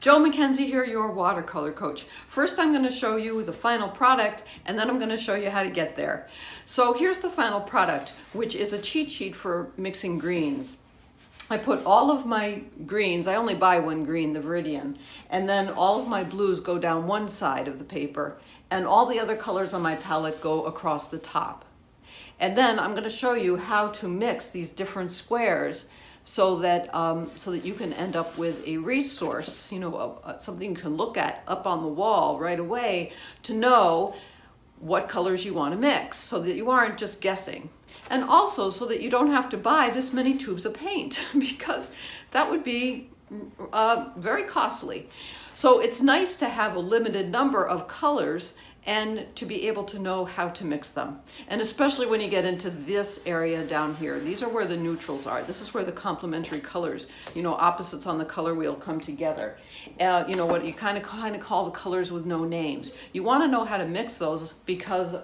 Joe Mackenzie here, your watercolor coach. First I'm going to show you the final product and then I'm going to show you how to get there. So here's the final product, which is a cheat sheet for mixing greens. I put all of my greens, I only buy one green, the Viridian, and then all of my blues go down one side of the paper and all the other colors on my palette go across the top. And then I'm going to show you how to mix these different squares so that you can end up with a resource, something you can look at up on the wall right away to know what colors you want to mix so that you aren't just guessing. And also so that you don't have to buy this many tubes of paint because that would be very costly. So it's nice to have a limited number of colors and to be able to know how to mix them. And especially when you get into this area down here, these are where the neutrals are. This is where the complementary colors, opposites on the color wheel come together. What you kind of call the colors with no names. You want to know how to mix those because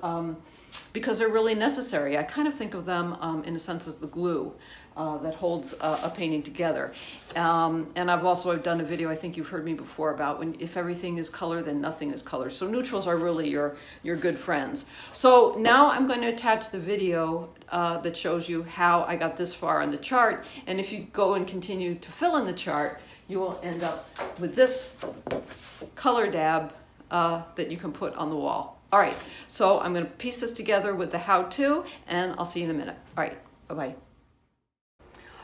they're really necessary. I kind of think of them in a sense as the glue that holds a painting together. And I've done a video, I think you've heard me before, about if everything is color, then nothing is color. So neutrals are really your good friends. So now I'm going to attach the video that shows you how I got this far on the chart. And if you go and continue to fill in the chart, you will end up with this color dab that you can put on the wall. All right, so I'm going to piece this together with the how-to, and I'll see you in a minute. All right, bye-bye.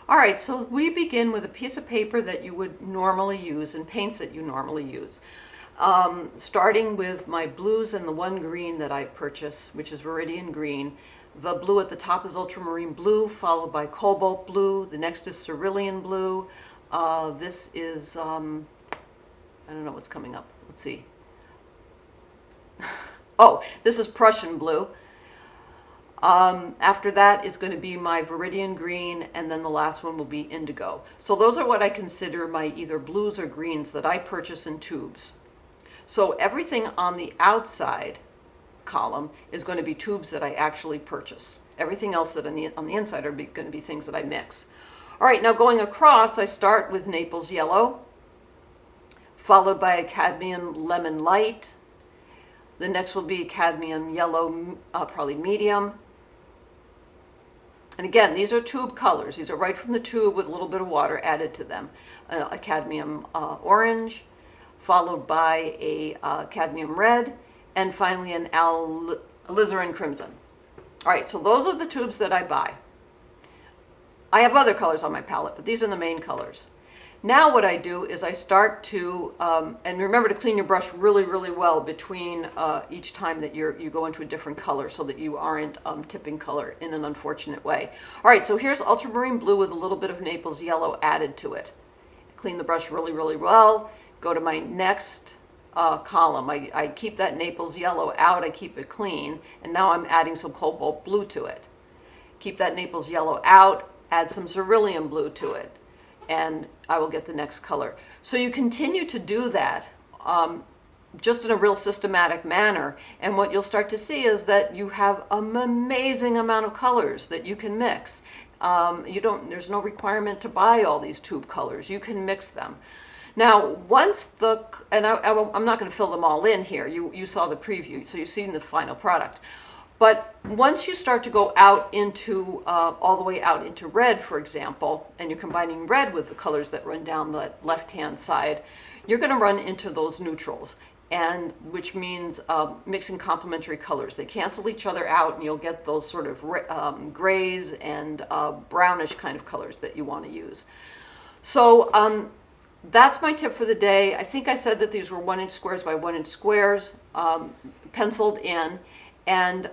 All right, so we begin with a piece of paper that you would normally use and paints that you normally use. Starting with my blues and the one green that I purchased, which is Viridian Green. The blue at the top is ultramarine blue, followed by cobalt blue. The next is cerulean blue. This is, I don't know what's coming up. Let's see. Oh, this is Prussian blue. After that is going to be my Viridian Green, and then the last one will be indigo. So those are what I consider my either blues or greens that I purchase in tubes. So everything on the outside column is going to be tubes that I actually purchase. Everything else that on the inside are going to be things that I mix. All right, now going across, I start with Naples Yellow, followed by a Cadmium Lemon Light. The next will be Cadmium Yellow, probably medium. And again, these are tube colors. These are right from the tube with a little bit of water added to them. A Cadmium Orange, followed by a Cadmium Red, and finally an Alizarin Crimson. All right, so those are the tubes that I buy. I have other colors on my palette, but these are the main colors. Now what I do is I start to, and remember to clean your brush really, really well between each time that you go into a different color so that you aren't tipping color in an unfortunate way. All right, so here's ultramarine blue with a little bit of Naples Yellow added to it. Clean the brush really, really well. Go to my next column. I keep that Naples Yellow out, I keep it clean, and now I'm adding some cobalt blue to it. Keep that Naples Yellow out, add some cerulean blue to it, and I will get the next color. So you continue to do that just in a real systematic manner, and what you'll start to see is that you have an amazing amount of colors that you can mix. There's no requirement to buy all these tube colors. You can mix them. Now, I'm not going to fill them all in here. You saw the preview, so you've seen the final product. But once you start to go out into, all the way out into red, for example, and you're combining red with the colors that run down the left-hand side, you're going to run into those neutrals, and which means mixing complementary colors. They cancel each other out, and you'll get those sort of grays and brownish kind of colors that you want to use. So that's my tip for the day. I think I said that these were 1-inch squares by 1-inch squares, penciled in. And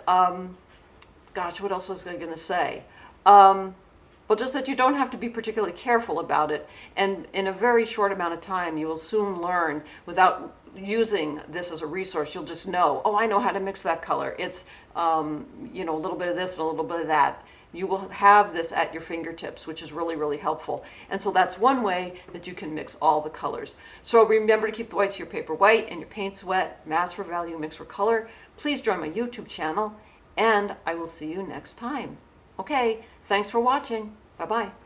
gosh, what else was I going to say? Well, just that you don't have to be particularly careful about it. And in a very short amount of time, you will soon learn without using this as a resource. You'll just know, oh, I know how to mix that color. It's, a little bit of this and a little bit of that. You will have this at your fingertips, which is really, really helpful. And so that's one way that you can mix all the colors. So remember to keep the whites of your paper white and your paints wet. Mass for value, mix for color. Please join my YouTube channel, and I will see you next time. Okay, thanks for watching. Bye-bye.